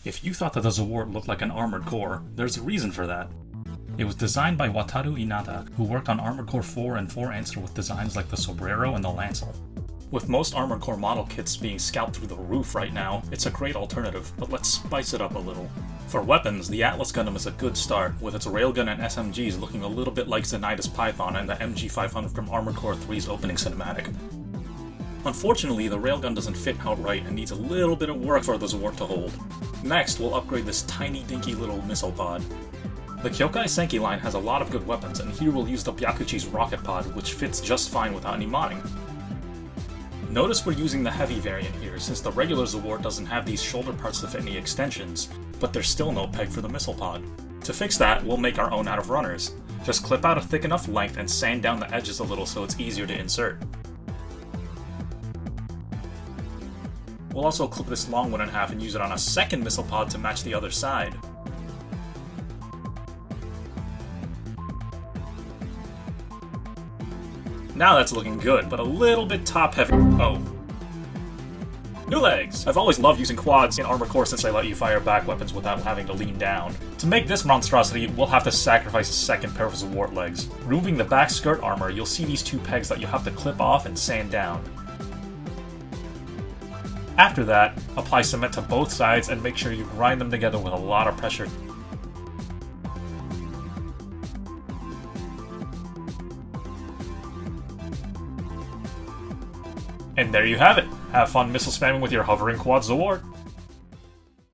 If you thought that the Zawart looked like an armored core, there's a reason for that. It was designed by Wataru Inata, who worked on Armored Core 4 and 4 Answer with designs like the Sombrero and the Lancel. With most Armored Core model kits being scalped through the roof right now, it's a great alternative, but let's spice it up a little. For weapons, the Atlas Gundam is a good start, with its railgun and SMGs looking a little bit like Zenaitis Python and the MG500 from Armored Core 3's opening cinematic. Unfortunately, the railgun doesn't fit outright and needs a little bit of work for the Zawart to hold. Next, we'll upgrade this tiny dinky little missile pod. The Kyokai Senki line has a lot of good weapons, and here we'll use the Byakuchi's rocket pod, which fits just fine without any modding. Notice we're using the heavy variant here, since the regular Zawart doesn't have these shoulder parts to fit any extensions, but there's still no peg for the missile pod. To fix that, we'll make our own out of runners. Just clip out a thick enough length and sand down the edges a little so it's easier to insert. We'll also clip this long one in half and use it on a second missile pod to match the other side. Now that's looking good, but a little bit top-heavy. Oh. New legs! I've always loved using quads in Armored Core since they let you fire back weapons without having to lean down. To make this monstrosity, we'll have to sacrifice a second pair of Zawart legs. Removing the back skirt armor, you'll see these two pegs that you'll have to clip off and sand down. After that, apply cement to both sides and make sure you grind them together with a lot of pressure. And there you have it! Have fun missile spamming with your hovering quad Zawart!